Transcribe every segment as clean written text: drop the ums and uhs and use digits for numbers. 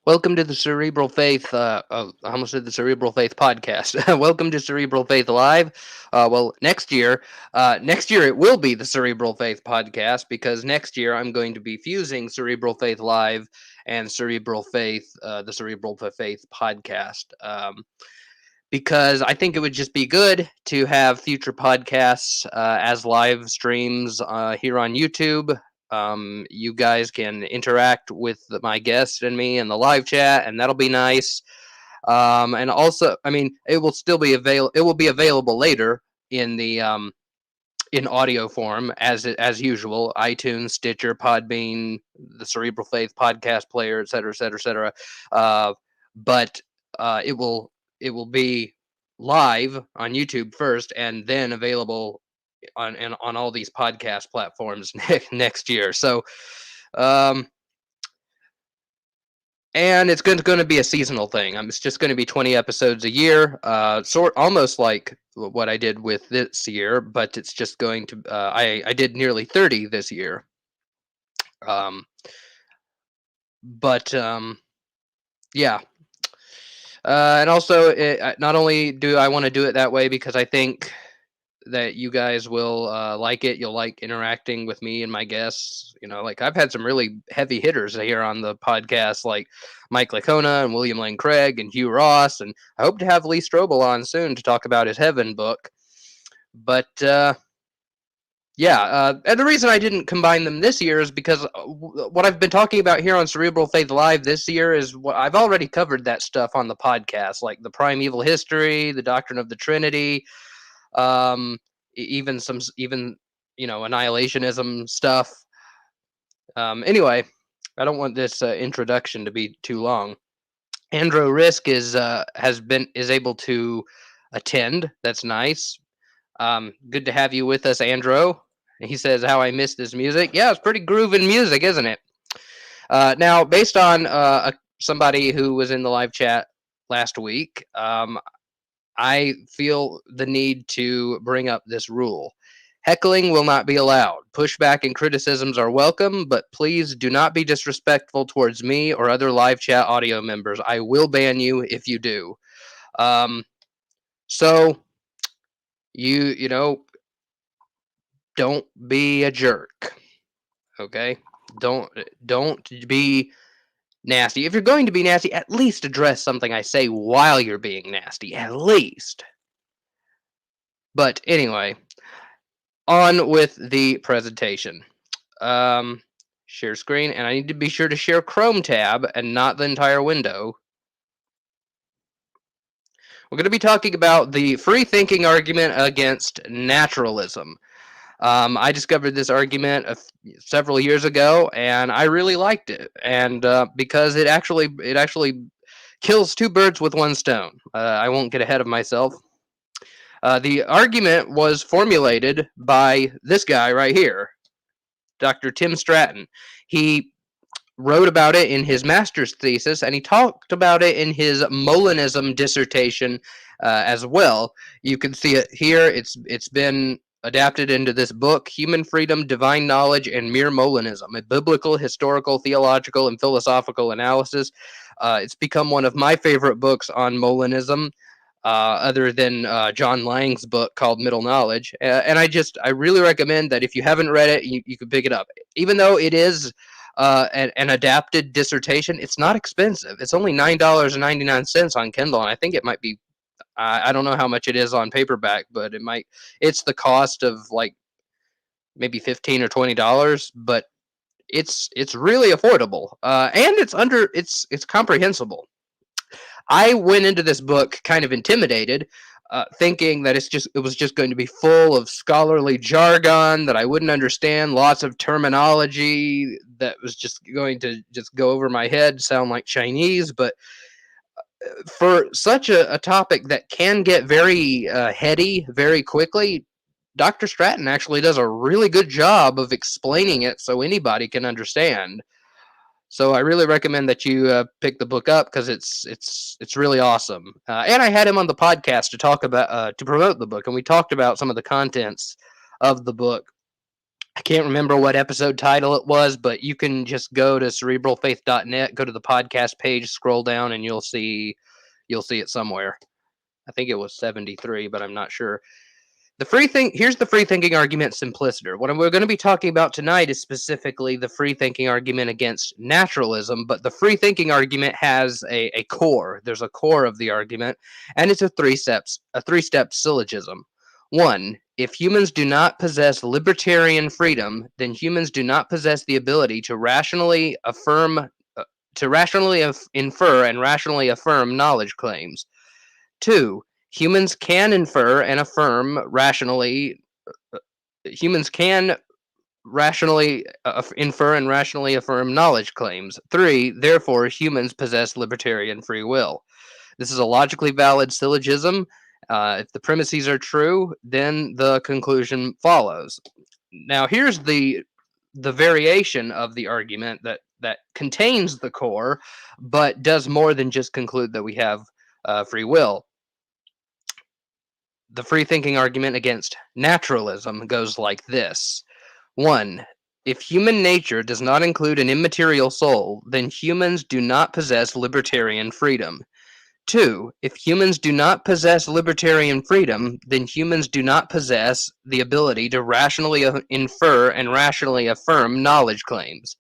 Welcome to the Cerebral Faith. I almost said the Cerebral Faith podcast. Welcome to Cerebral Faith Live. Next year it will be the Cerebral Faith podcast because next year I'm going to be fusing Cerebral Faith Live and Cerebral Faith, the Cerebral Faith podcast. Because I think it would just be good to have future podcasts as live streams here on YouTube. You guys can interact with my guest and me in the live chat, and that'll be nice. And also, I mean, it will still be available. It will be available later in the in audio form as usual. iTunes, Stitcher, Podbean, the Cerebral Faith podcast player, etc., etc., etc. But it will be live on YouTube first, and then available on all these podcast platforms next year. So, um, and it's going to be a seasonal thing. It's just going to be 20 episodes a year, almost like what I did with this year, but it's just going to. I did nearly 30 this year. Um, but yeah. And also, not only do I want to do it that way because I think that you guys will like it. You'll like interacting with me and my guests. You know, like I've had some really heavy hitters here on the podcast, like Mike Lacona and William Lane Craig and Hugh Ross. And I hope to have Lee Strobel on soon to talk about his Heaven book. But yeah, and the reason I didn't combine them this year is because what I've been talking about here on Cerebral Faith Live this year is what I've already covered that stuff on the podcast, like the primeval history, the doctrine of the Trinity, even annihilationism stuff. Anyway, I don't want this introduction to be too long. Andrew Risk is able to attend. That's nice. Good to have you with us, Andrew. He says, "How I missed this music." Yeah, it's pretty grooving music, isn't it? Now, based on somebody who was in the live chat last week, I feel the need to bring up this rule. Heckling will not be allowed. Pushback and criticisms are welcome, but please do not be disrespectful towards me or other live chat audio members. I will ban you if you do. So, you know, don't be a jerk. Okay? Don't be nasty. If you're going to be nasty, at least address something I say while you're being nasty. At least. But anyway, on with the presentation. Share screen, and I need to be sure to share Chrome tab and not the entire window. We're going to be talking about the FreeThinking Argument Against Naturalism. I discovered this argument several years ago, and I really liked it. And because it actually kills two birds with one stone. I won't get ahead of myself. The argument was formulated by this guy right here, Dr. Tim Stratton. He wrote about it in his master's thesis, and he talked about it in his Molinism dissertation as well. You can see it here. It's been adapted into this book, Human Freedom, Divine Knowledge, and Mere Molinism, a biblical, historical, theological, and philosophical analysis. It's become one of my favorite books on Molinism, other than John Lang's book called Middle Knowledge. And I really recommend that if you haven't read it, you can pick it up. Even though it is an adapted dissertation, it's not expensive. It's only $9.99 on Kindle, and I think it might be, I don't know how much it is on paperback, but it's the cost of like maybe $15 or $20, but it's really affordable, and it's comprehensible. I went into this book kind of intimidated, thinking that it was just going to be full of scholarly jargon that I wouldn't understand, lots of terminology that was just going to just go over my head, sound like Chinese. But for such a topic that can get very heady very quickly, Dr. Stratton actually does a really good job of explaining it so anybody can understand. So I really recommend that you pick the book up because it's really awesome. And I had him on the podcast to talk about to promote the book, and we talked about some of the contents of the book. I can't remember what episode title it was, but you can just go to cerebralfaith.net, go to the podcast page, scroll down, and you'll see it somewhere. I think it was 73, but I'm not sure. Here's the free thinking argument simpliciter. What we're going to be talking about tonight is specifically the free thinking argument against naturalism, but the free thinking argument has a core. There's a core of the argument, and it's a three-step syllogism. 1. If humans do not possess libertarian freedom, then humans do not possess the ability to rationally infer and rationally affirm knowledge claims. 2. Humans can infer and affirm rationally. Humans can rationally infer and rationally affirm knowledge claims. 3. Therefore, humans possess libertarian free will. This is a logically valid syllogism. If the premises are true, then the conclusion follows. Now, here's the variation of the argument that contains the core, but does more than just conclude that we have free will. The free thinking argument against naturalism goes like this. 1. If human nature does not include an immaterial soul, then humans do not possess libertarian freedom. 2. If humans do not possess libertarian freedom, then humans do not possess the ability to rationally infer and rationally affirm knowledge claims.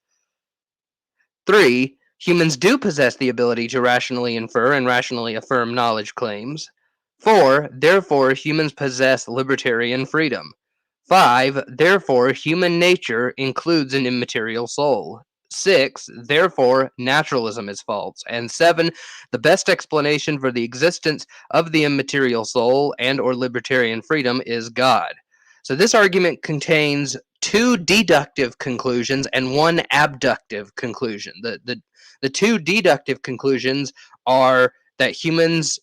3. Humans do possess the ability to rationally infer and rationally affirm knowledge claims. 4. Therefore, humans possess libertarian freedom. 5. Therefore, human nature includes an immaterial soul. 6. Therefore, naturalism is false. And 7. The best explanation for the existence of the immaterial soul and or libertarian freedom is God. So this argument contains 2 deductive conclusions and 1 abductive conclusion. The 2 deductive conclusions are that humans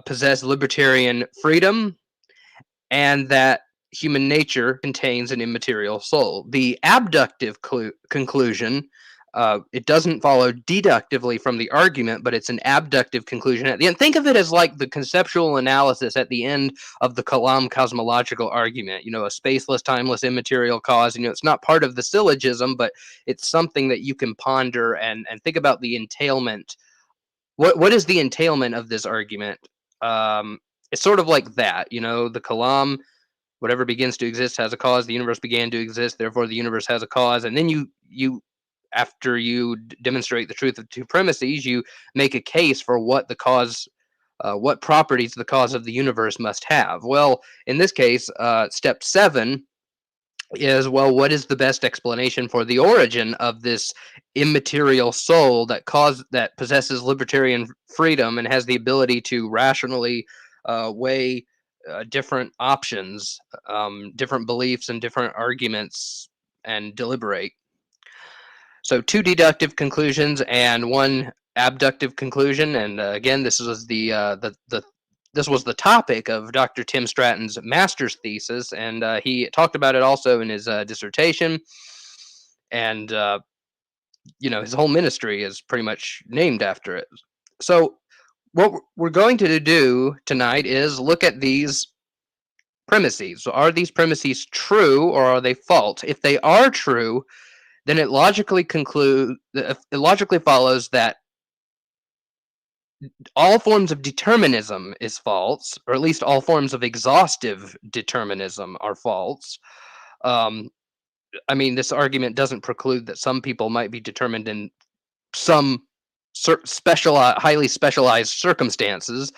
possess libertarian freedom, and that human nature contains an immaterial soul. The abductive conclusion, it doesn't follow deductively from the argument, but it's an abductive conclusion at the end. Think of it as like the conceptual analysis at the end of the Kalam cosmological argument. A spaceless, timeless, immaterial cause. It's not part of the syllogism, but it's something that you can ponder and think about the entailment. What is the entailment of this argument? It's sort of like that, the Kalam, whatever begins to exist has a cause. The universe began to exist, therefore the universe has a cause. And then you after you demonstrate the truth of 2 premises, you make a case for what the cause, what properties the cause of the universe must have. Well, in this case, step 7 is, well, what is the best explanation for the origin of this immaterial soul that possesses libertarian freedom and has the ability to rationally weigh different options, different beliefs and different arguments, and deliberate. So 2 deductive conclusions and 1 abductive conclusion. And again, this was this was the topic of Dr. Tim Stratton's master's thesis, and he talked about it also in his dissertation. And his whole ministry is pretty much named after it. So what we're going to do tonight is look at these premises. So are these premises true or are they false? If they are true, then it logically follows that all forms of determinism is false, or at least all forms of exhaustive determinism are false. This argument doesn't preclude that some people might be determined in some highly specialized circumstances,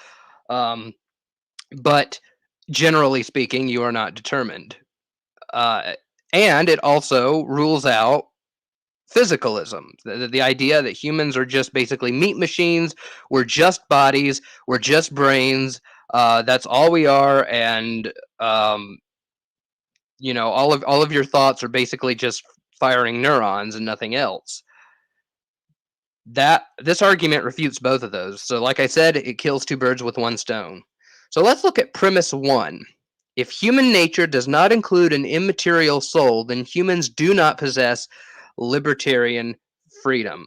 but generally speaking, you are not determined. And it also rules out physicalism, the idea that humans are just basically meat machines. We're just bodies. We're just brains. That's all we are. And all of your thoughts are basically just firing neurons and nothing else. This argument refutes both of those. So like I said, it kills 2 birds with 1 stone. So let's look at premise 1. If human nature does not include an immaterial soul, then humans do not possess libertarian freedom.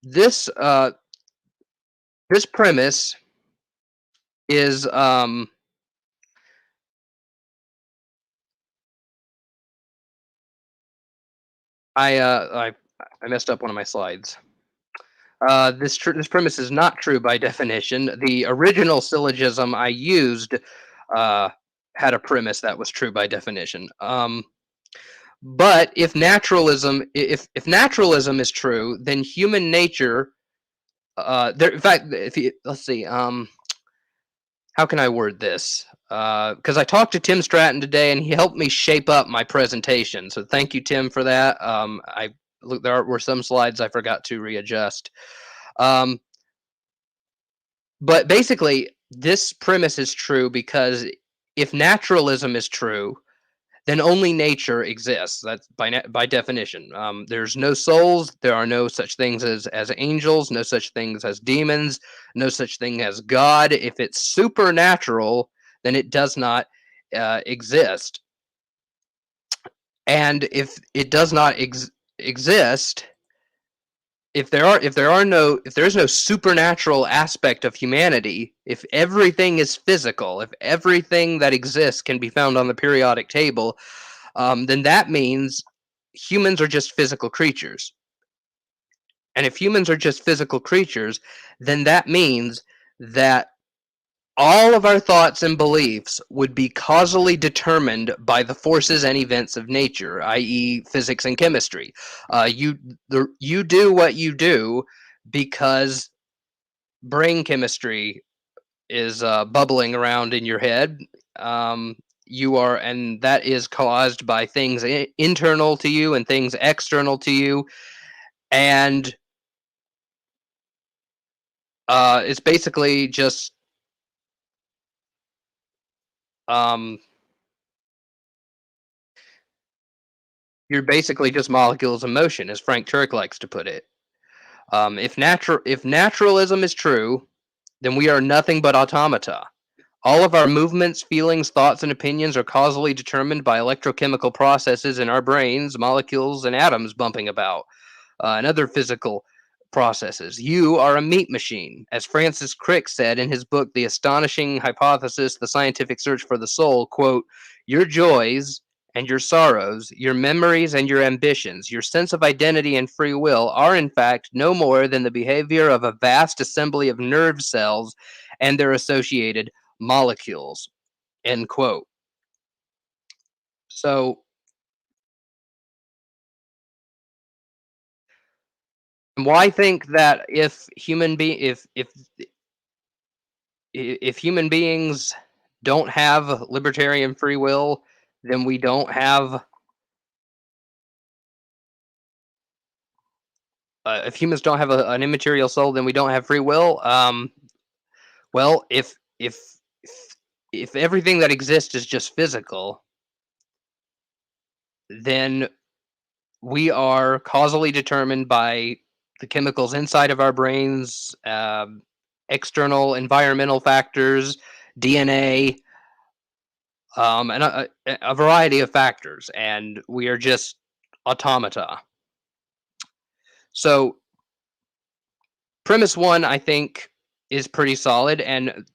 This premise is I messed up one of my slides. This premise is not true by definition. The original syllogism I used uh, had a premise that was true by definition. But if naturalism is true, then human nature, in fact, let's see, how can I word this? Because I talked to Tim Stratton today, and he helped me shape up my presentation. So thank you, Tim, for that. There were some slides I forgot to readjust. But basically, this premise is true because if naturalism is true, then only nature exists. That's by definition. There's no souls. There are no such things as angels. No such things as demons. No such thing as God. If it's supernatural, then it does not exist. And if it does not exist, if there is no supernatural aspect of humanity, if everything is physical, if everything that exists can be found on the periodic table, then that means humans are just physical creatures. And if humans are just physical creatures, then that means that all of our thoughts and beliefs would be causally determined by the forces and events of nature, i.e., physics and chemistry. You do what you do because brain chemistry is bubbling around in your head. And that is caused by things internal to you and things external to you, and it's basically just um, you're basically just molecules of motion, as Frank Turk likes to put it. If naturalism is true, then we are nothing but automata. All of our movements, feelings, thoughts, and opinions are causally determined by electrochemical processes in our brains, molecules and atoms bumping about, and other physical processes. You are a meat machine. As Francis Crick said in his book, The Astonishing Hypothesis, The Scientific Search for the Soul, quote, your joys and your sorrows, your memories and your ambitions, your sense of identity and free will are in fact no more than the behavior of a vast assembly of nerve cells and their associated molecules, end quote. So why think that if human beings don't have libertarian free will, then we don't have if humans don't have an immaterial soul, then we don't have free will. Well, if everything that exists is just physical, then we are causally determined by the chemicals inside of our brains, external environmental factors, DNA, and a variety of factors, and we are just automata. So, premise one, I think, is pretty solid, and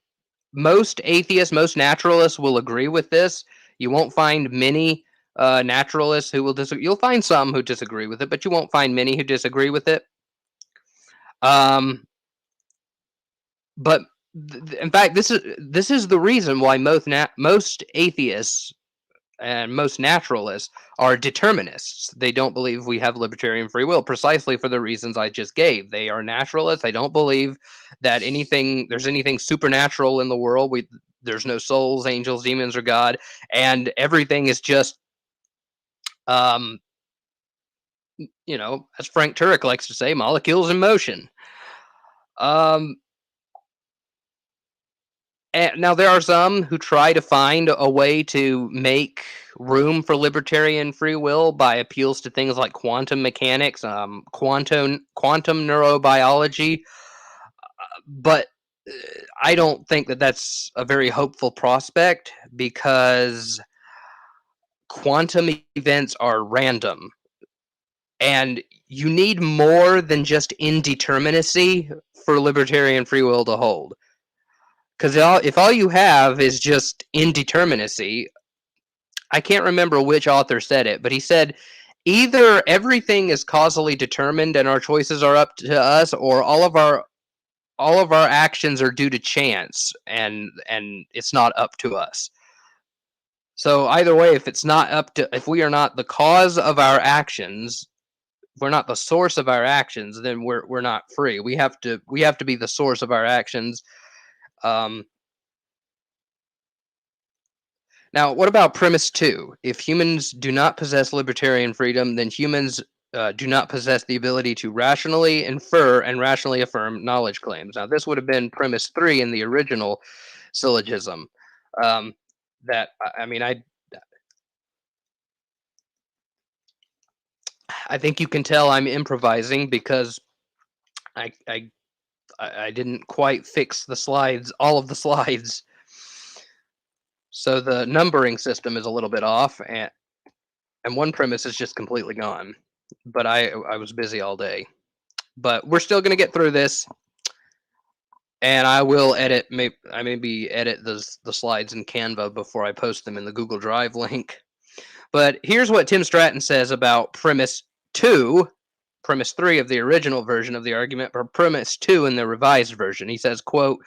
most atheists, most naturalists will agree with this. You won't find many naturalists who will disagree. You'll find some who disagree with it, but you won't find many who disagree with it. Um, but in fact, this is the reason why most atheists and most naturalists are determinists. They don't believe we have libertarian free will, precisely for the reasons I just gave. They are naturalists. They don't believe that there's anything supernatural in the world. There's no souls, angels, demons, or God, and everything is just, um, as Frank Turek likes to say, molecules in motion. Um, And now there are some who try to find a way to make room for libertarian free will by appeals to things like quantum mechanics, quantum neurobiology, but I don't think that that's a very hopeful prospect because quantum events are random, and you need more than just indeterminacy for libertarian free will to hold. Because if all you have is just indeterminacy, I can't remember which author said it, but he said either everything is causally determined and our choices are up to us, or all of our actions are due to chance and it's not up to us. So either way, if we are not the cause of our actions, if we're not the source of our actions, then we're not free. We have to be the source of our actions. Um, Now, what about premise two? If humans do not possess libertarian freedom, then humans do not possess the ability to rationally infer and rationally affirm knowledge claims. Now, this would have been premise three in the original syllogism. Um, that I mean, I think you can tell I'm improvising because I I I didn't quite fix the slides, all of the slides. So the numbering system is a little bit off, and one premise is just completely gone. But I was busy all day. But we're still gonna get through this, and I will edit. Maybe edit the slides in Canva before I post them in the Google Drive link. But here's what Tim Stratton says about premise two, premise three of the original version of the argument, or premise two in the revised version. He says, "Quote: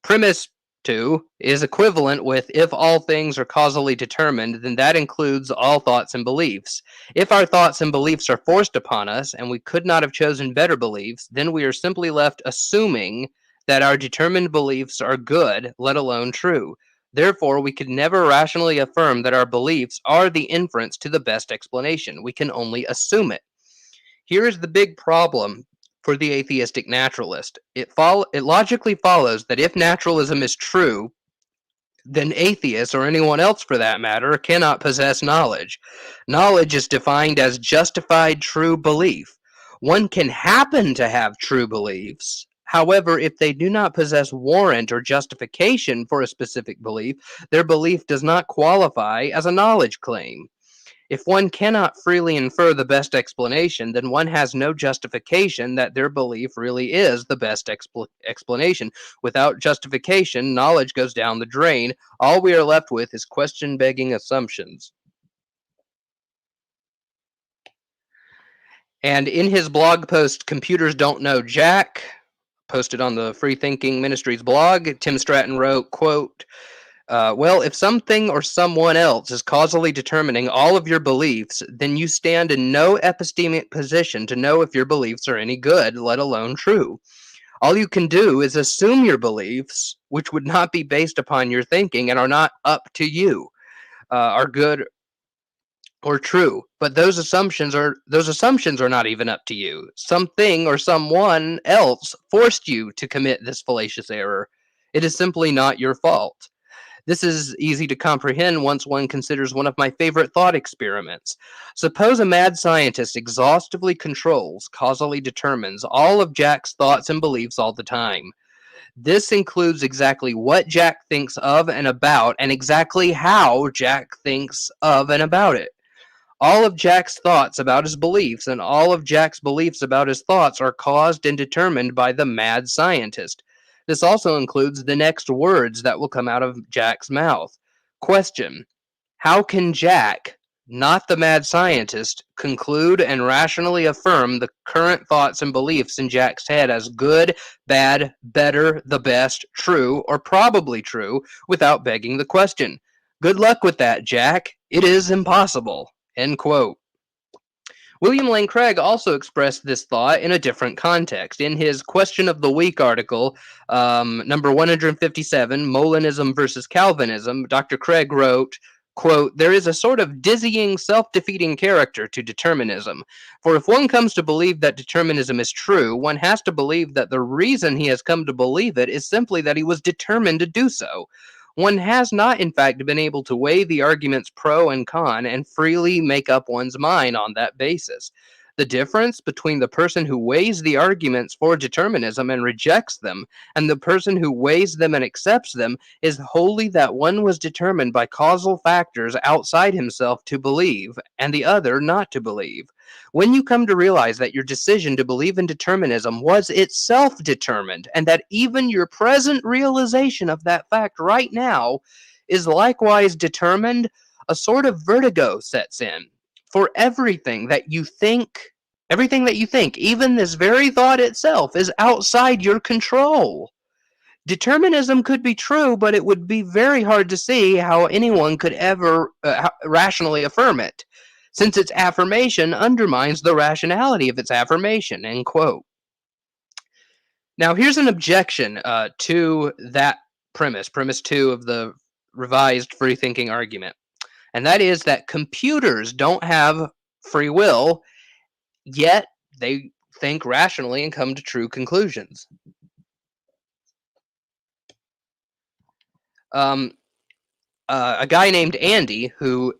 Premise 2 is equivalent with if all things are causally determined, then that includes all thoughts and beliefs. If our thoughts and beliefs are forced upon us and we could not have chosen better beliefs, then we are simply left assuming that our determined beliefs are good, let alone true. Therefore, we could never rationally affirm that our beliefs are the inference to the best explanation. We can only assume it. Here is the big problem for the atheistic naturalist. It logically follows that if naturalism is true, then atheists, or anyone else for that matter, cannot possess knowledge. Knowledge is defined as justified true belief. One can happen to have true beliefs. However, if they do not possess warrant or justification for a specific belief, their belief does not qualify as a knowledge claim. If one cannot freely infer the best explanation, then one has no justification that their belief really is the best explanation. Without justification, knowledge goes down the drain. All we are left with is question-begging assumptions." And in his blog post, Computers Don't Know Jack, posted on the FreeThinking Ministries blog, Tim Stratton wrote, quote, "Well, if something or someone else is causally determining all of your beliefs, then you stand in no epistemic position to know if your beliefs are any good, let alone true. All you can do is assume your beliefs, which would not be based upon your thinking and are not up to you, are good or true. But those assumptions are not even up to you. Something or someone else forced you to commit this fallacious error. It is simply not your fault. This is easy to comprehend once one considers one of my favorite thought experiments. Suppose a mad scientist exhaustively controls, causally determines all of Jack's thoughts and beliefs all the time. This includes exactly what Jack thinks of and about, and exactly how Jack thinks of and about it. All of Jack's thoughts about his beliefs and all of Jack's beliefs about his thoughts are caused and determined by the mad scientist. This also includes the next words that will come out of Jack's mouth. Question: How can Jack, not the mad scientist, conclude and rationally affirm the current thoughts and beliefs in Jack's head as good, bad, better, the best, true, or probably true without begging the question? Good luck with that, Jack. It is impossible." End quote. William Lane Craig also expressed this thought in a different context. In his Question of the Week article, number 157, Molinism versus Calvinism, Dr. Craig wrote, quote, "There is a sort of dizzying, self-defeating character to determinism. For if one comes to believe that determinism is true, one has to believe that the reason he has come to believe it is simply that he was determined to do so. One has not, in fact, been able to weigh the arguments pro and con and freely make up one's mind on that basis. The difference between the person who weighs the arguments for determinism and rejects them, and the person who weighs them and accepts them, is wholly that one was determined by causal factors outside himself to believe, and the other not to believe. When you come to realize that your decision to believe in determinism was itself determined, and that even your present realization of that fact right now is likewise determined, a sort of vertigo sets in. For everything that you think, even this very thought itself, is outside your control. Determinism could be true, but it would be very hard to see how anyone could ever rationally affirm it, since its affirmation undermines the rationality of its affirmation, end quote. Now, here's an objection to that premise 2 of the revised free thinking argument, and that is that computers don't have free will, yet they think rationally and come to true conclusions. A guy named Andy, who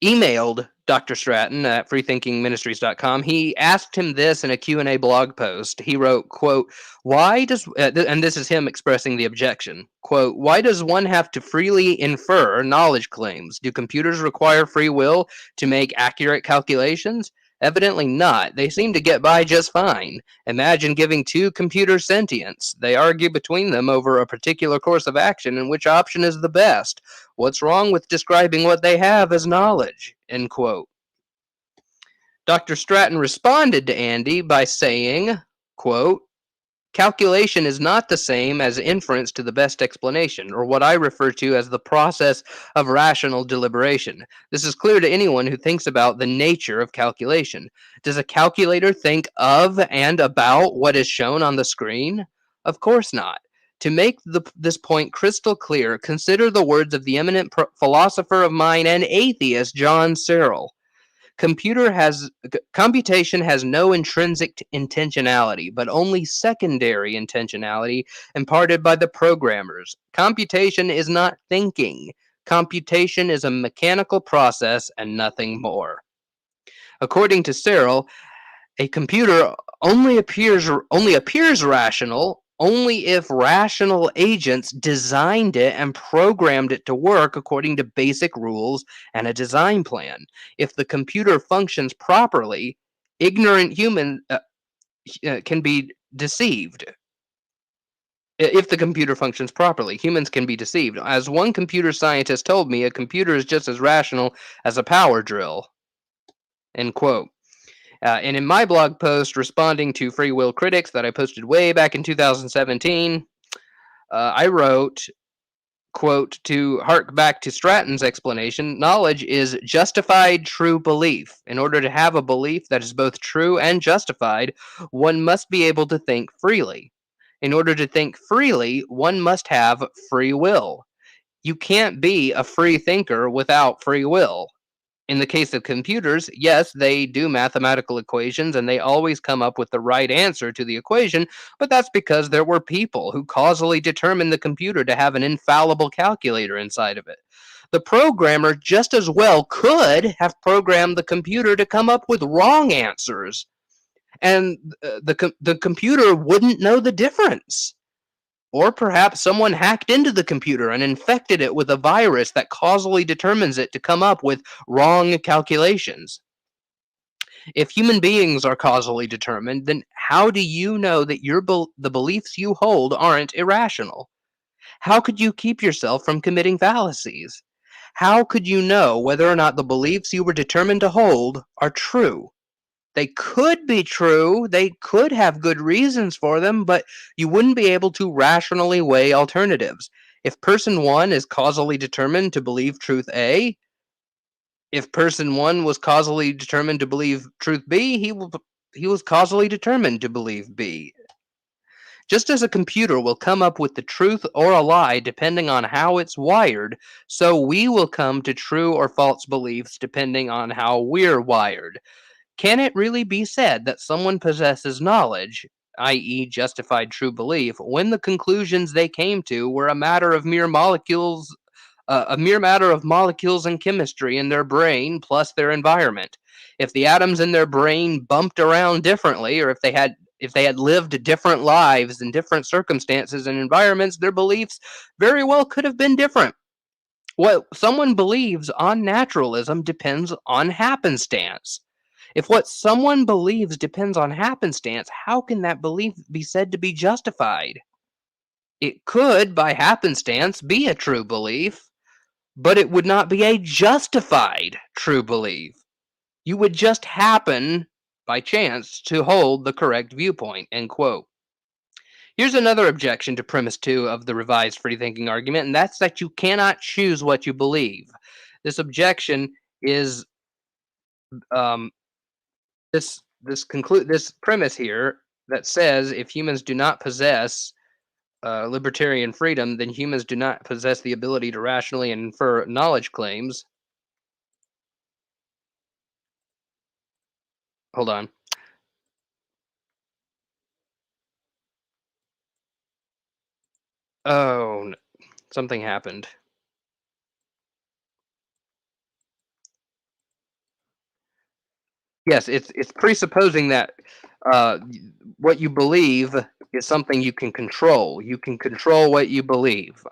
emailed Dr. Stratton at freethinkingministries.com, he asked him this in a Q&A blog post. He wrote, quote, why does, and this is him expressing the objection, quote, why does one have to freely infer knowledge claims? Do computers require free will to make accurate calculations? Evidently not. They seem to get by just fine. Imagine giving 2 computers sentience. They argue between them over a particular course of action and which option is the best. What's wrong with describing what they have as knowledge? End quote. Dr. Stratton responded to Andy by saying, quote, calculation is not the same as inference to the best explanation, or what I refer to as the process of rational deliberation. This is clear to anyone who thinks about the nature of calculation. Does a calculator think of and about what is shown on the screen? Of course not. To make this point crystal clear, consider the words of the eminent philosopher of mind and atheist John Searle. Computation has no intrinsic intentionality, but only secondary intentionality imparted by the programmers. Computation is not thinking. Computation is a mechanical process and nothing more. According to Searle, a computer only appears rational only if rational agents designed it and programmed it to work according to basic rules and a design plan. If the computer functions properly, ignorant humans can be deceived. If the computer functions properly, humans can be deceived. As one computer scientist told me, a computer is just as rational as a power drill. End quote. And in my blog post responding to free will critics that I posted way back in 2017, I wrote, quote, to hark back to Stratton's explanation, knowledge is justified true belief. In order to have a belief that is both true and justified, one must be able to think freely. In order to think freely, one must have free will. You can't be a free thinker without free will. In the case of computers, yes, they do mathematical equations and they always come up with the right answer to the equation, but that's because there were people who causally determined the computer to have an infallible calculator inside of it. The programmer just as well could have programmed the computer to come up with wrong answers, and the computer wouldn't know the difference. Or perhaps someone hacked into the computer and infected it with a virus that causally determines it to come up with wrong calculations. If human beings are causally determined, then how do you know that the beliefs you hold aren't irrational? How could you keep yourself from committing fallacies? How could you know whether or not the beliefs you were determined to hold are true? They could be true, they could have good reasons for them, but you wouldn't be able to rationally weigh alternatives. If person 1 is causally determined to believe truth A, if person 1 was causally determined to believe truth B, he was causally determined to believe B. Just as a computer will come up with the truth or a lie depending on how it's wired, so we will come to true or false beliefs depending on how we're wired. Can it really be said that someone possesses knowledge, i.e., justified true belief, when the conclusions they came to were a matter of molecules and chemistry in their brain plus their environment? If the atoms in their brain bumped around differently, or if they had lived different lives in different circumstances and environments, their beliefs very well could have been different. What someone believes on naturalism depends on happenstance. If what someone believes depends on happenstance, how can that belief be said to be justified? It could, by happenstance, be a true belief, but it would not be a justified true belief. You would just happen by chance to hold the correct viewpoint, end quote. Here's another objection to premise 2 of the revised free thinking argument, and that's that you cannot choose what you believe. This objection is um, this premise here that says if humans do not possess libertarian freedom, then humans do not possess the ability to rationally infer knowledge claims. Hold on. Oh, something happened. Yes, it's presupposing that uh, what you believe is something you can control. You can control what you believe.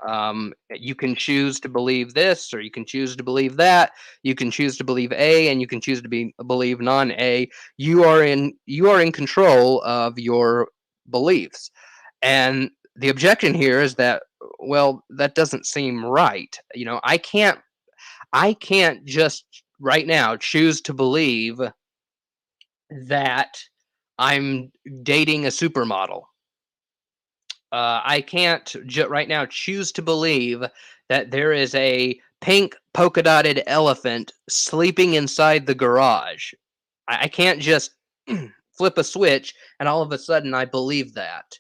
You can choose to believe this, or you can choose to believe that. You can choose to believe A, and you can choose to believe non-A. You are in control of your beliefs. And the objection here is that, well, that doesn't seem right. I can't just right now choose to believe that I'm dating a supermodel. I can't right now choose to believe that there is a pink polka dotted elephant sleeping inside the garage. I can't just flip a switch and all of a sudden I believe that.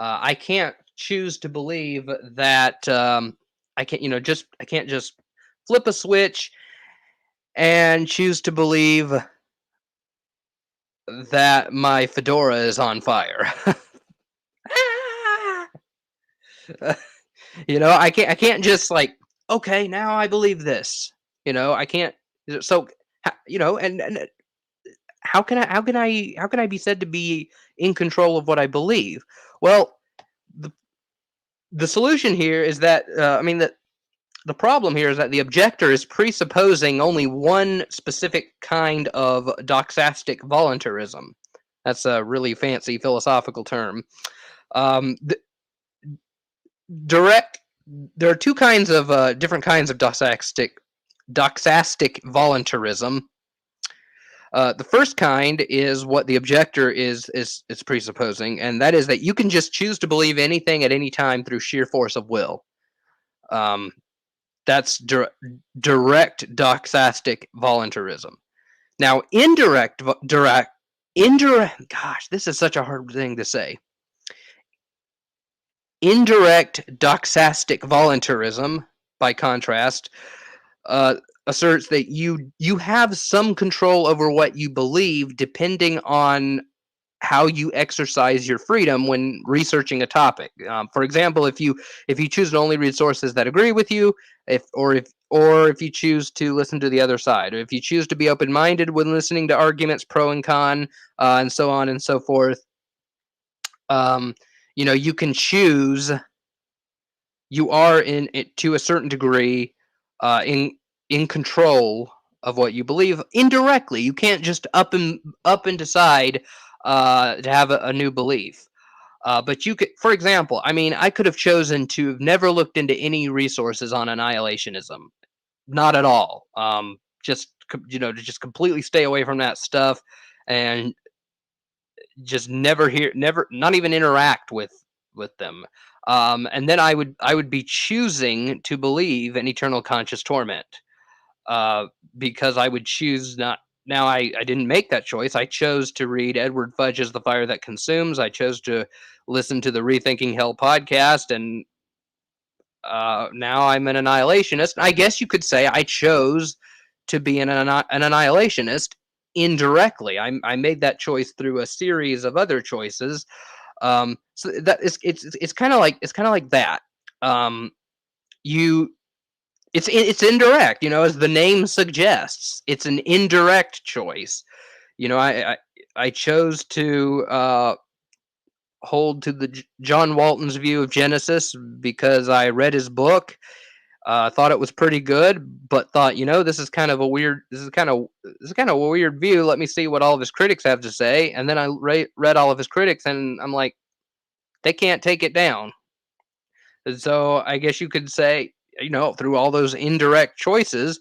I can't choose to believe that I can't just flip a switch and choose to believe that my fedora is on fire. I can't just like, okay, now I believe this. I can't. So, and how can I be said to be in control of what I believe? Well, the the solution here is that the problem here is that the objector is presupposing only one specific kind of doxastic voluntarism. That's a really fancy philosophical term. The direct There are two kinds of different kinds of doxastic voluntarism. The first kind is what the objector is presupposing, and that is that you can just choose to believe anything at any time through sheer force of will. Um, that's direct doxastic voluntarism. Now, indirect. Gosh, this is such a hard thing to say. Indirect doxastic voluntarism, by contrast, uh, asserts that you have some control over what you believe, depending on how you exercise your freedom when researching a topic. For example, if you choose to only read sources that agree with you, if you choose to listen to the other side, or if you choose to be open-minded when listening to arguments pro and con, and so on and so forth, um, you can choose. You are in it to a certain degree, in control of what you believe indirectly. You can't just up and decide to have a new belief. But you could, for example, I could have chosen to have never looked into any resources on annihilationism, not at all. To just completely stay away from that stuff, and just never, not even interact with them. And then I would be choosing to believe in eternal conscious torment, uh, because I would choose not. Now I didn't make that choice. I chose to read Edward Fudge's The Fire That Consumes. I chose to listen to the Rethinking Hell podcast, and now I'm an annihilationist. I guess you could say I chose to be an annihilationist indirectly. I made that choice through a series of other choices. So that is it's kind of like that. Um, you it's indirect, as the name suggests. It's an indirect choice. I chose to hold to the John Walton's view of Genesis because I read his book. Thought it was pretty good, but thought, this is kind of a weird view. Let me see what all of his critics have to say. And then I read all of his critics, and I'm like, they can't take it down. And so I guess you could say, through all those indirect choices,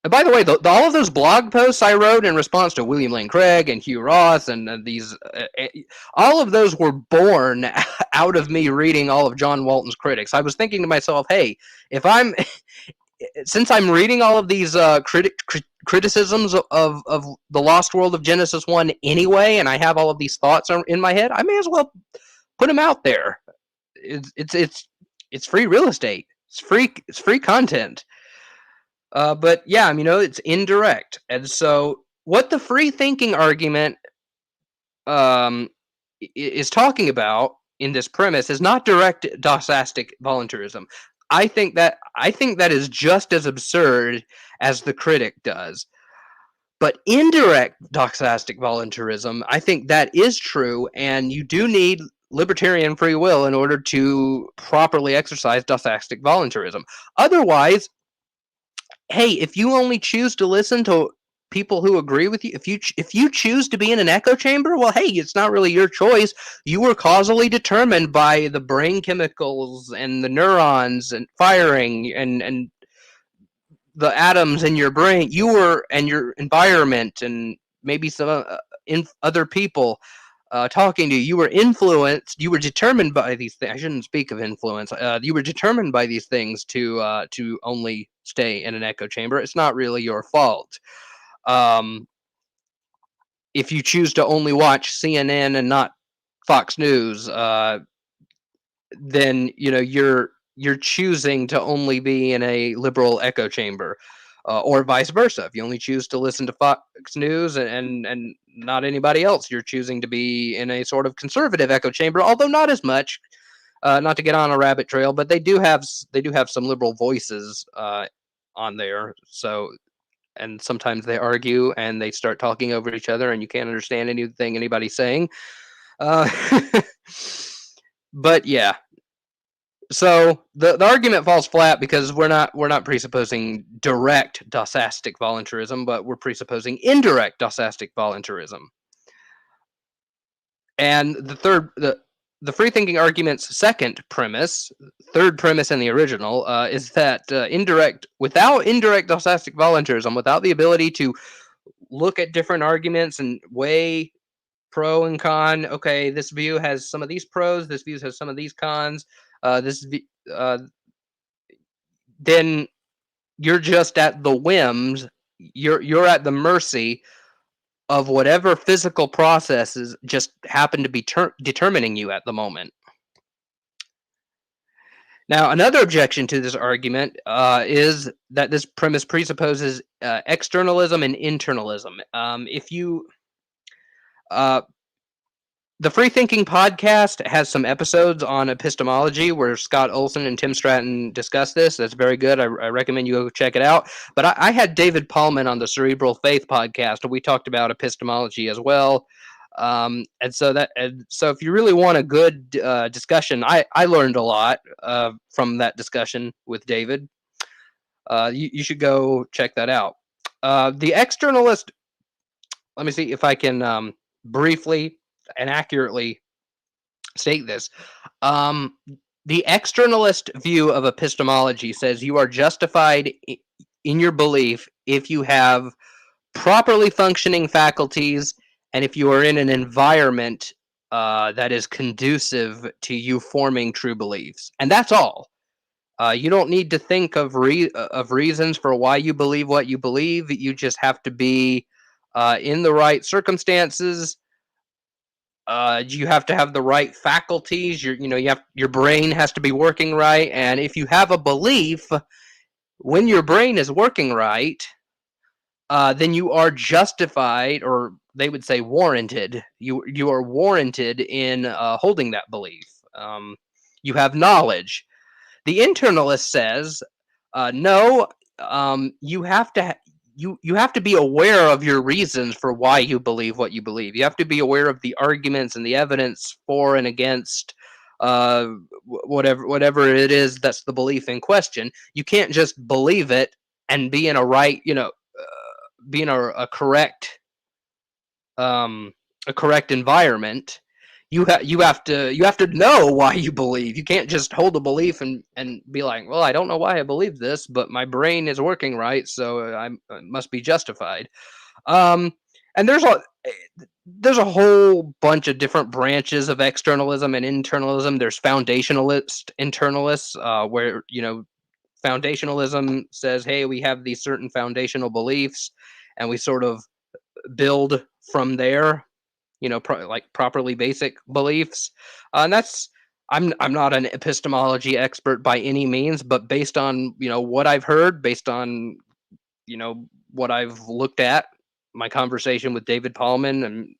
by the way, all of those blog posts I wrote in response to William Lane Craig and Hugh Roth and all of those were born out of me reading all of John Walton's critics. I was thinking to myself, hey, since I'm reading all of these criticisms of the Lost World of Genesis 1 anyway, and I have all of these thoughts in my head, I may as well put them out there. It's free real estate. It's free content. But yeah, it's indirect. And so what the free thinking argument is talking about in this premise is not direct docastic voluntarism. I think that is just as absurd as the critic does. But indirect docastic voluntarism, I think that is true, and you do need libertarian free will in order to properly exercise docastic voluntarism. Otherwise, hey, if you only choose to listen to people who agree with you, if you choose to be in an echo chamber, well, hey, it's not really your choice. You were causally determined by the brain chemicals and the neurons and firing and the atoms in your brain. You were, and your environment and maybe some other people talking to you. You were influenced. You were determined by these things. I shouldn't speak of influence. You were determined by these things to only stay in an echo chamber. It's not really your fault. If you choose to only watch CNN and not Fox News, then you're choosing to only be in a liberal echo chamber, or vice versa. If you only choose to listen to Fox News and not anybody else, you're choosing to be in a sort of conservative echo chamber, although not as much. Not to get on a rabbit trail, but they do have some liberal voices on there. So, and sometimes they argue and they start talking over each other, and you can't understand anything anybody's saying. But yeah. So the argument falls flat because we're not presupposing direct docastic voluntarism, but we're presupposing indirect docastic voluntarism. And the free thinking argument's second premise, third premise in the original, is that without indirect docastic voluntarism, without the ability to look at different arguments and weigh pro and con. Okay, this view has some of these pros. This view has some of these cons. Then you're just at the whims. You're at the mercy of whatever physical processes just happen to be determining you at the moment. Now, another objection to this argument is that this premise presupposes externalism and internalism. The Free Thinking podcast has some episodes on epistemology where Scott Olson and Tim Stratton discuss this. That's very good. I recommend you go check it out. But I had David Paulman on the Cerebral Faith podcast, and we talked about epistemology as well. And so if you really want a good discussion, I learned a lot from that discussion with David. You should go check that out. The externalist. Let me see if I can briefly and accurately state this. The externalist view of epistemology says you are justified in your belief if you have properly functioning faculties and if you are in an environment that is conducive to you forming true beliefs. And that's all. You don't need to think of reasons for why you believe what you believe. You just have to be in the right circumstances. You have to have the right faculties. Your brain has to be working right. And if you have a belief, when your brain is working right, then you are justified, or they would say warranted. You are warranted in holding that belief. You have knowledge. The internalist says, no. You have to. You have to be aware of your reasons for why you believe what you believe. You have to be aware of the arguments and the evidence for and against whatever it is that's the belief in question. You can't just believe it and be in a right, be in a correct environment. you have to know why you believe. You can't just hold a belief and be like, well, I don't know why I believe this, but my brain is working right, so I must be justified. And there's a whole bunch of different branches of externalism and internalism. There's foundationalist internalists, where foundationalism says, hey, we have these certain foundational beliefs, and we sort of build from there. Like properly basic beliefs. And that's I'm not an epistemology expert by any means, but based on what I've heard, based on what I've looked at, my conversation with David Paulman and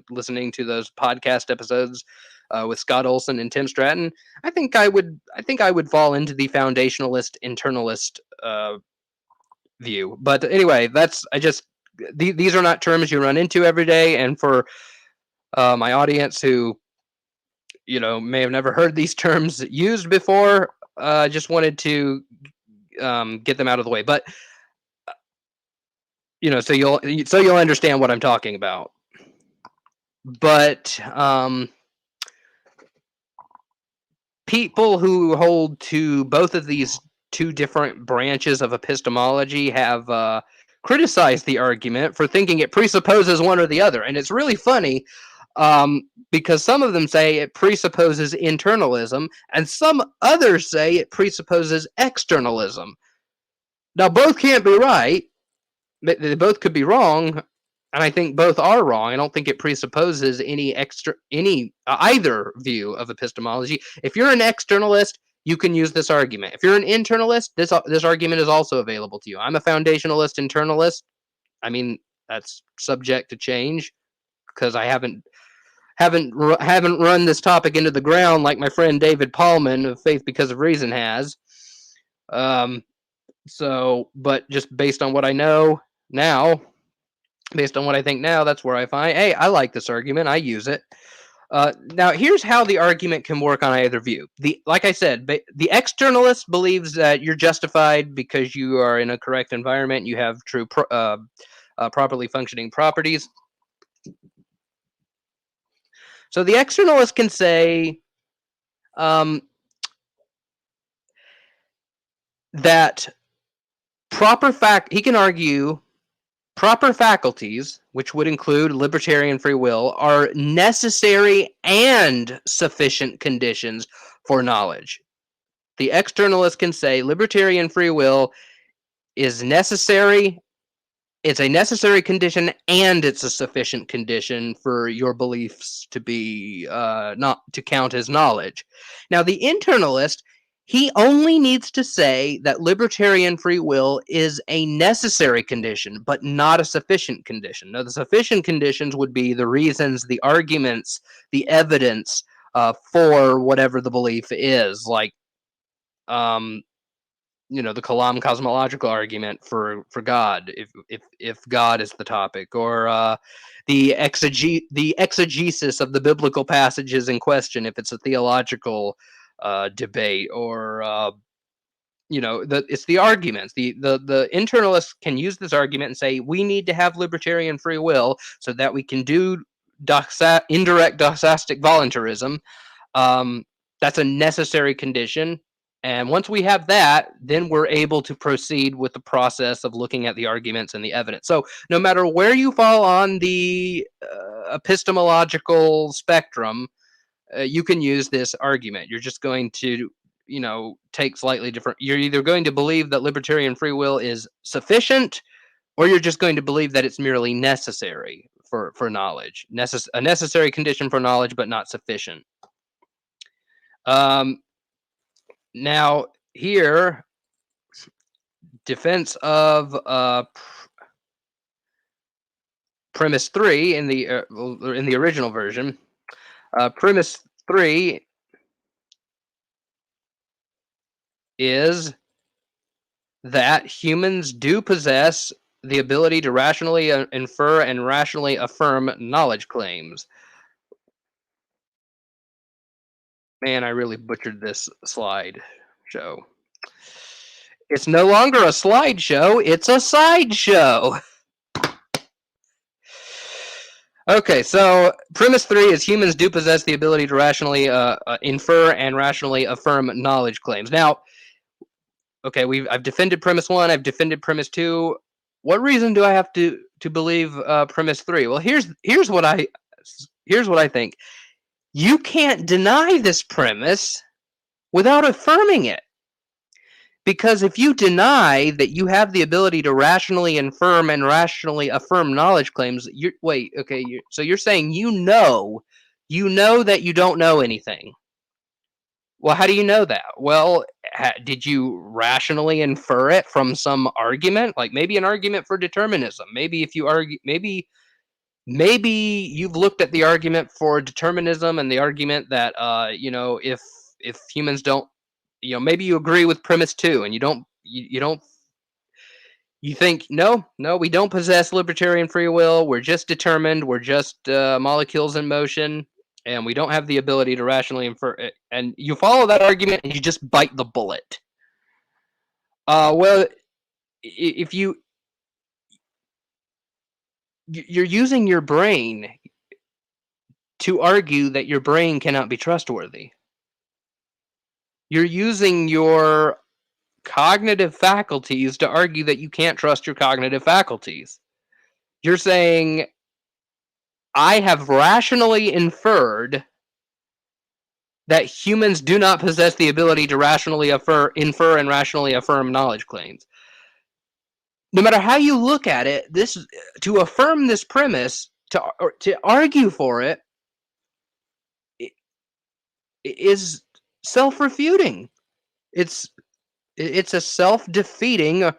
listening to those podcast episodes with Scott Olson and Tim Stratton, I think I would fall into the foundationalist internalist view. But anyway, these are not terms you run into every day, and for my audience who may have never heard these terms used before, just wanted to get them out of the way. But so you'll understand what I'm talking about. But people who hold to both of these two different branches of epistemology have criticized the argument for thinking it presupposes one or the other. And it's really funny because some of them say it presupposes internalism, and some others say it presupposes externalism. Now, both can't be right. They both could be wrong, and I think both are wrong. I don't think it presupposes either view of epistemology. If you're an externalist, you can use this argument. If you're an internalist, this argument is also available to you. I'm a foundationalist internalist. I mean, that's subject to change because I haven't run this topic into the ground like my friend David Paulman of Faith Because of Reason has. But just based on what I know now, based on what I think now, that's where I find, hey, I like this argument. I use it. Now, here's how the argument can work on either view. Like I said, the externalist believes that you're justified because you are in a correct environment. You have true, properly functioning properties. So the externalist can say that he can argue proper faculties, which would include libertarian free will, are necessary and sufficient conditions for knowledge. The externalist can say libertarian free will is necessary. It's a necessary condition, and it's a sufficient condition for your beliefs to be not to count as knowledge. Now, the internalist, he only needs to say that libertarian free will is a necessary condition, but not a sufficient condition. Now, the sufficient conditions would be the reasons, the arguments, the evidence for whatever the belief is, like the Kalam cosmological argument for God, if God is the topic, or the exegesis of the biblical passages in question, if it's a theological debate, or it's the arguments. The internalists can use this argument and say we need to have libertarian free will so that we can do indirect doxastic voluntarism. That's a necessary condition. And once we have that, then we're able to proceed with the process of looking at the arguments and the evidence. So no matter where you fall on the epistemological spectrum, you can use this argument. You're just going to, take slightly different. You're either going to believe that libertarian free will is sufficient, or you're just going to believe that it's merely necessary for knowledge. A necessary condition for knowledge, but not sufficient. Now, here, defense of premise 3 in the original version. Premise 3 is that humans do possess the ability to rationally infer and rationally affirm knowledge claims. Man, I really butchered this slide show. It's no longer a slideshow, it's a sideshow. Okay, so premise 3 is humans do possess the ability to rationally infer and rationally affirm knowledge claims. Now, okay, I've defended premise 1, I've defended premise 2. What reason do I have to believe premise 3? Well, here's what I think. You can't deny this premise without affirming it. Because if you deny that you have the ability to rationally infer and rationally affirm knowledge claims, so you're saying you know that you don't know anything. Well, how do you know that? Well, did you rationally infer it from some argument? Like maybe an argument for determinism. Maybe if you argue, maybe you've looked at the argument for determinism and the argument that if humans don't, maybe you agree with premise 2 and you think no, we don't possess libertarian free will, we're just determined, we're just molecules in motion, and we don't have the ability to rationally infer it. And you follow that argument and you just bite the bullet. Well, if you're using your brain to argue that your brain cannot be trustworthy. You're using your cognitive faculties to argue that you can't trust your cognitive faculties. You're saying, I have rationally inferred that humans do not possess the ability to rationally infer and rationally affirm knowledge claims. No matter how you look at it, to affirm this premise, to argue for it is self-refuting. It's a self-defeating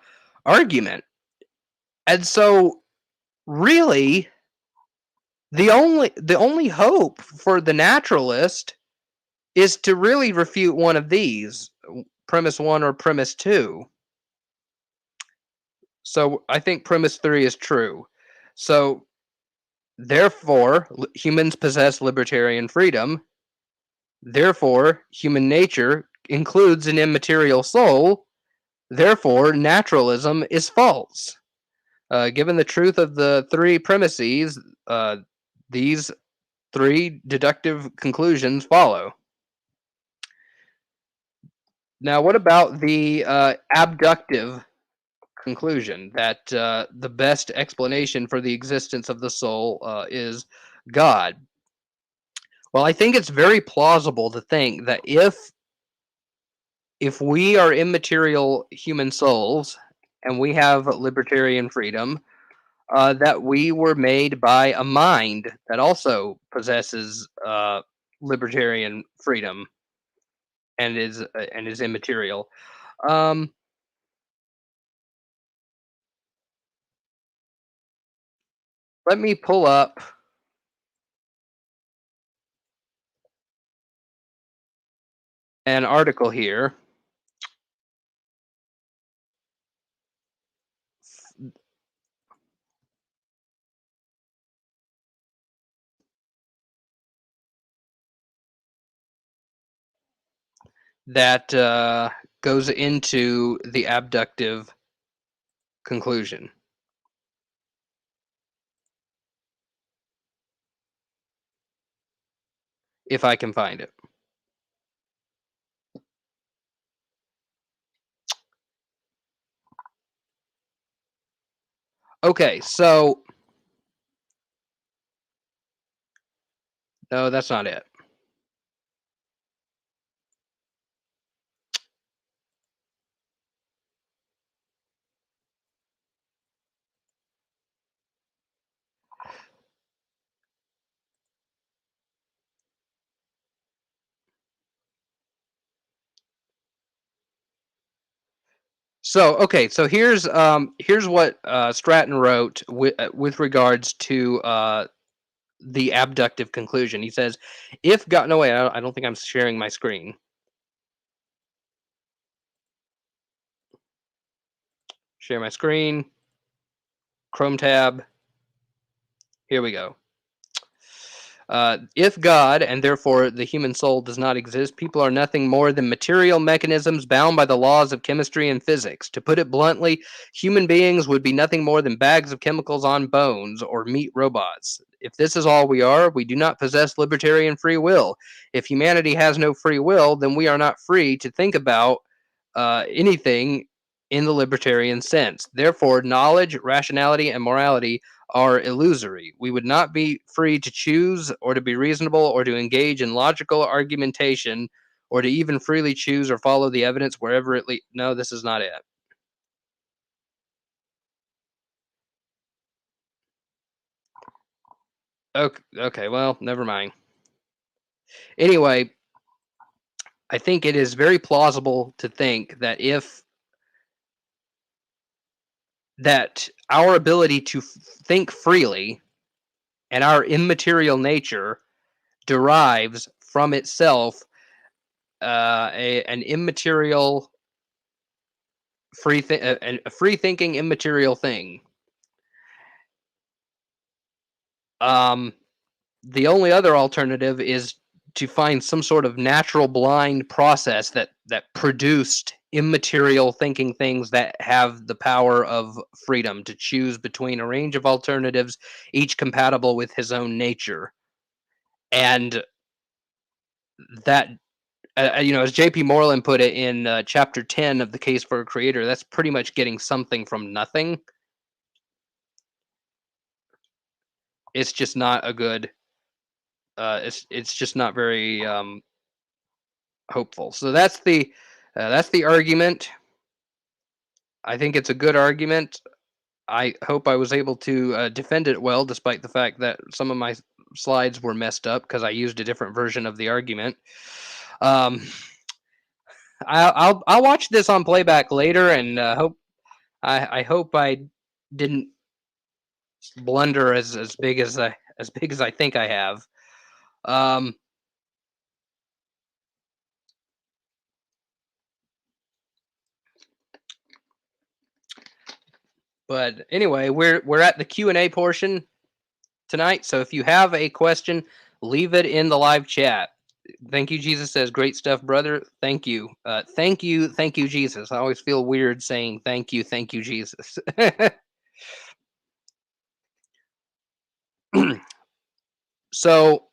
argument. And so really the only hope for the naturalist is to really refute one of these, premise 1 or premise 2. So I think premise 3 is true. So therefore, humans possess libertarian freedom. Therefore, human nature includes an immaterial soul. Therefore, naturalism is false. Given the truth of the 3 premises, these 3 deductive conclusions follow. Now, what about the abductive conclusion that the best explanation for the existence of the soul is God? Well, I think it's very plausible to think that if we are immaterial human souls and we have libertarian freedom, that we were made by a mind that also possesses libertarian freedom and is immaterial. Let me pull up an article here that goes into the abductive conclusion. If I can find it. Okay, so no, that's not it. So okay, so here's what Stratton wrote with regards to the abductive conclusion. He says, if God, no way, I don't think I'm sharing my screen. Share my screen. Chrome tab. Here we go. If God, and therefore the human soul, does not exist, people are nothing more than material mechanisms bound by the laws of chemistry and physics. To put it bluntly, human beings would be nothing more than bags of chemicals on bones or meat robots. if this is all we are, we do not possess libertarian free will. If humanity has no free will, then we are not free to think about anything in the libertarian sense. Therefore, knowledge, rationality, and morality are illusory. We would not be free to choose or to be reasonable or to engage in logical argumentation or to even freely choose or follow the evidence wherever it leads. No, this is not it. Okay, well, never mind. Anyway, I think it is very plausible to think that our ability to think freely and our immaterial nature derives from itself an immaterial a free thinking immaterial thing. The only other alternative is to find some sort of natural blind process that produced immaterial thinking things that have the power of freedom to choose between a range of alternatives, each compatible with his own nature. And that, as J.P. Moreland put it in chapter 10 of The Case for a Creator, that's pretty much getting something from nothing. It's just not a good, it's just not very hopeful. So that's the argument. I think it's a good argument. I hope I was able to defend it well, despite the fact that some of my slides were messed up because I used a different version of the argument. I'll watch this on playback later, and I hope I didn't blunder as big as I think I have. But anyway, we're at the Q&A portion tonight, so if you have a question, leave it in the live chat. Thank you, Jesus says, great stuff, brother. Thank you. Thank you, Jesus. I always feel weird saying thank you, Jesus. So,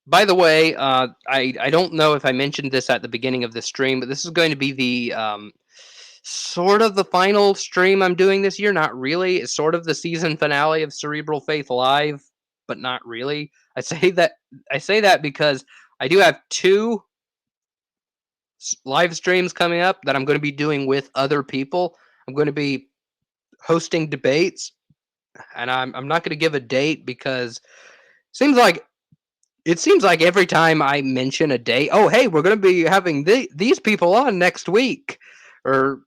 by the way, I don't know if I mentioned this at the beginning of the stream, but this is going to be the sort of the final stream I'm doing this year. Not really. It's sort of the season finale of Cerebral Faith Live, but not really. I say that because I do have 2 live streams coming up that I'm going to be doing with other people. I'm going to be hosting debates, and I'm not going to give a date because it seems like every time I mention a date, oh hey, we're going to be having these people on next week, or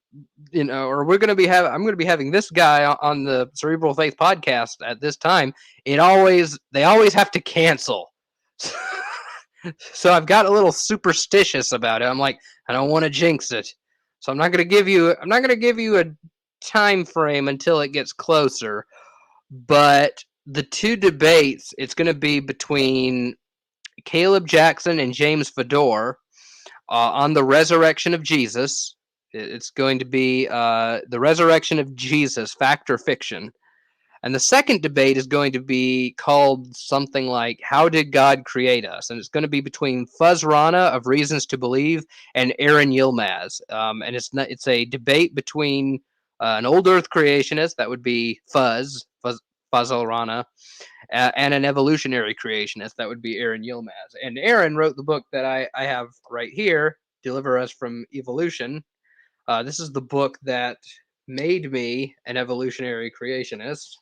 or I'm going to be having this guy on the Cerebral Faith podcast at this time. They always have to cancel. So I've got a little superstitious about it. I'm like, I don't want to jinx it. So I'm not going to give you a time frame until it gets closer. But the 2 debates, it's going to be between Caleb Jackson and James Fedor on the resurrection of Jesus. It's going to be the resurrection of Jesus, fact or fiction. And the second debate is going to be called something like How Did God Create Us? And it's going to be between Fuzz Rana of Reasons to Believe and Aaron Yilmaz. And it's a debate between an old Earth creationist, that would be Fuzz Rana, and an evolutionary creationist, that would be Aaron Yilmaz. And Aaron wrote the book that I have right here, Deliver Us from Evolution. This is the book that made me an evolutionary creationist.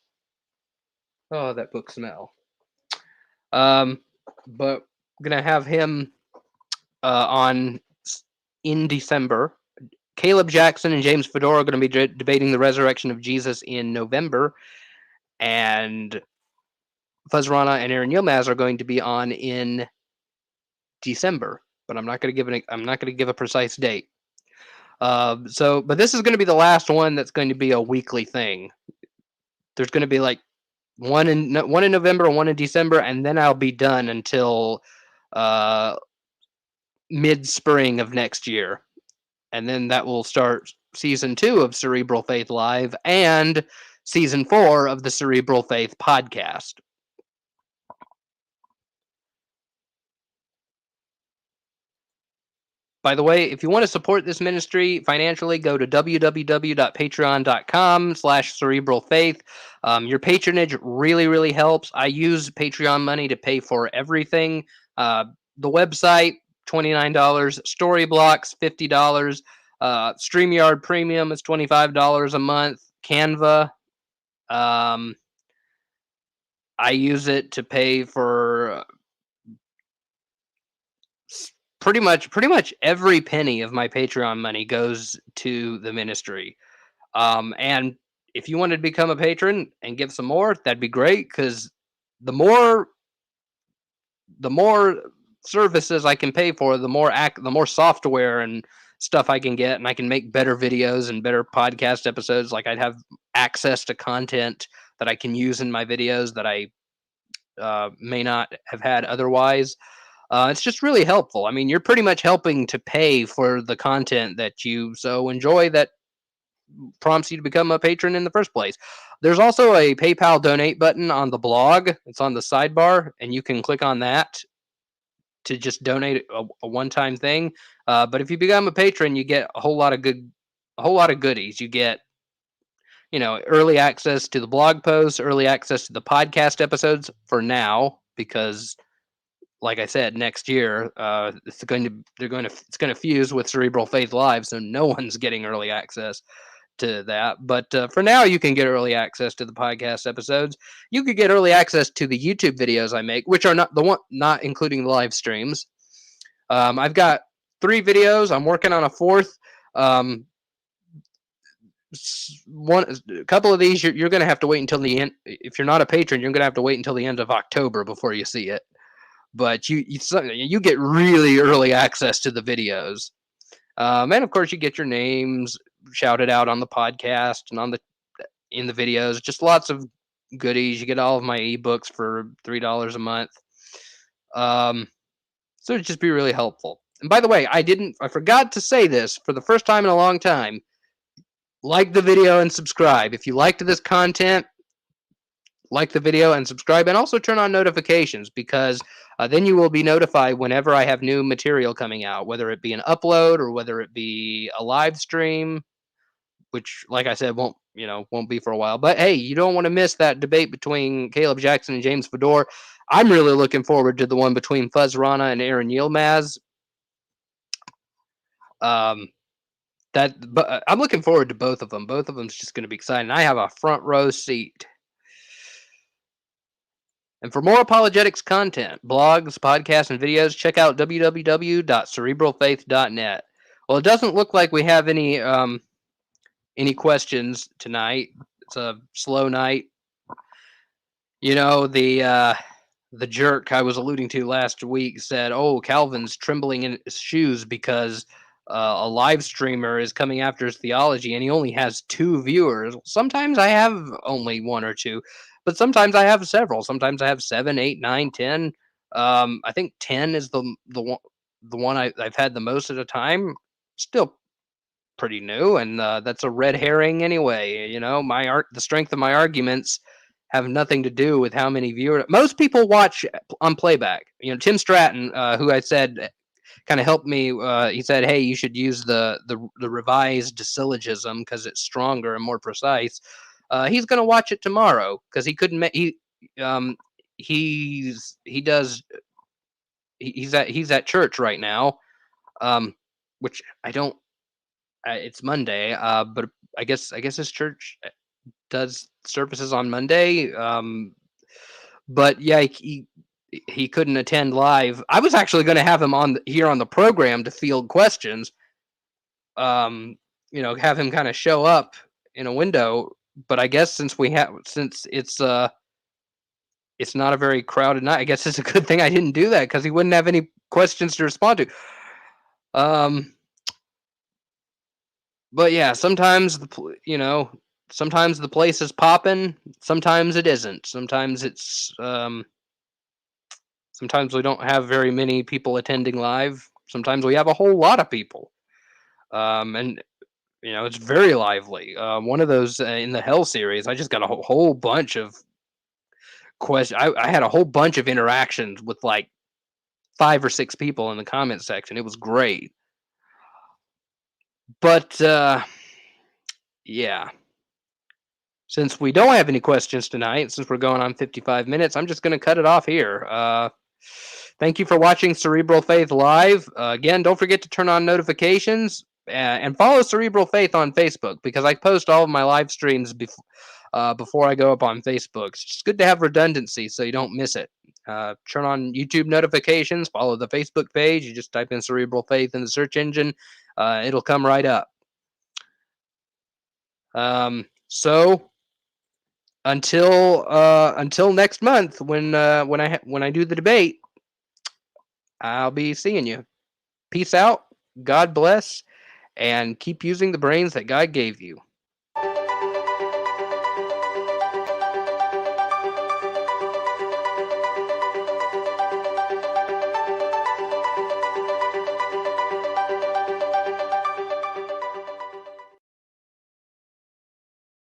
Oh, that book smell. But I'm gonna have him on in December. Caleb Jackson and James Fedor are going to be debating the resurrection of Jesus in November, and Fuzz Rana and Aaron Yilmaz are going to be on in December. But I'm not going to give a precise date. But this is going to be the last one that's going to be a weekly thing. There's going to be like one in November, one in December, and then I'll be done until mid-spring of next year. And then that will start season 2 of Cerebral Faith Live and season 4 of the Cerebral Faith podcast. By the way, if you want to support this ministry financially, go to www.patreon.com/cerebralfaith. Your patronage really, really helps. I use Patreon money to pay for everything. The website, $29. Storyblocks, $50. StreamYard Premium is $25 a month. Canva, um, I use it to pay for pretty much every penny of my Patreon money goes to the ministry. And if you wanted to become a patron and give some more, that'd be great, because the more the more services I can pay for, the more software and stuff I can get, and I can make better videos and better podcast episodes. Like, I'd have access to content that I can use in my videos that I may not have had otherwise. It's just really helpful. I mean, you're pretty much helping to pay for the content that you so enjoy, that prompts you to become a patron in the first place. There's also a PayPal donate button on the blog. It's on the sidebar, and you can click on that to just donate a one-time thing. But if you become a patron, you get a whole lot of goodies. You get, early access to the blog posts, early access to the podcast episodes for now, because like I said, next year, it's going to fuse with Cerebral Faith Live, so no one's getting early access to that. But for now, you can get early access to the podcast episodes. You could get early access to the YouTube videos I make, which are not including the live streams. I've got 3 videos. I'm working on a 4th. A couple of these you're going to have to wait until the end. If you're not a patron, you're going to have to wait until the end of October before you see it. But you get really early access to the videos, and of course you get your names shouted out on the podcast and in the videos. Just lots of goodies. You get all of my ebooks for $3 a month. So it'd just be really helpful. And by the way, I forgot to say this for the first time in a long time. Like the video and subscribe if you liked this content. Like the video and subscribe, and also turn on notifications, because then you will be notified whenever I have new material coming out, whether it be an upload or whether it be a live stream, which, like I said, won't be for a while. But hey, you don't want to miss that debate between Caleb Jackson and James Fedor. I'm really looking forward to the one between Fuzz Rana and Aaron Yilmaz. I'm looking forward to both of them. Both of them's just going to be exciting. I have a front row seat. And for more apologetics content, blogs, podcasts, and videos, check out www.cerebralfaith.net. Well, it doesn't look like we have any questions tonight. It's a slow night. The jerk I was alluding to last week said, "Oh, Calvin's trembling in his shoes because a live streamer is coming after his theology, and he only has 2 viewers." Sometimes I have only 1 or 2, but sometimes I have several. Sometimes I have 7, 8, 9, 10. I think 10 is the one I've had the most at a time. Still pretty new, and that's a red herring anyway. The strength of my arguments have nothing to do with how many viewers. Most people watch on playback. Tim Stratton, who I said kind of helped me. He said, "Hey, you should use the revised syllogism because it's stronger and more precise." He's going to watch it tomorrow because he couldn't. He's at church right now, which I don't. It's Monday, but I guess his church does services on Monday. But yeah, he couldn't attend live. I was actually going to have him here on the program to field questions. Have him kind of show up in a window. But I guess since it's not a very crowded night, I guess it's a good thing I didn't do that, because he wouldn't have any questions to respond to. But yeah, sometimes sometimes the place is popping, sometimes it isn't. Sometimes we don't have very many people attending live. Sometimes we have a whole lot of people. And it's very lively. One of those in the Hell series, I just got a whole bunch of questions. I had a whole bunch of interactions with like 5 or 6 people in the comment section. It was great. But yeah, since we don't have any questions tonight, since we're going on 55 minutes, I'm just going to cut it off here. Thank you for watching Cerebral Faith Live. Again, don't forget to turn on notifications and follow Cerebral Faith on Facebook, because I post all of my live streams before I go up on Facebook. It's just good to have redundancy so you don't miss it. Turn on YouTube notifications, follow the Facebook page. You just type in Cerebral Faith in the search engine. It'll come right up. So until next month, when I do the debate, I'll be seeing you. Peace out. God bless, and keep using the brains that God gave you.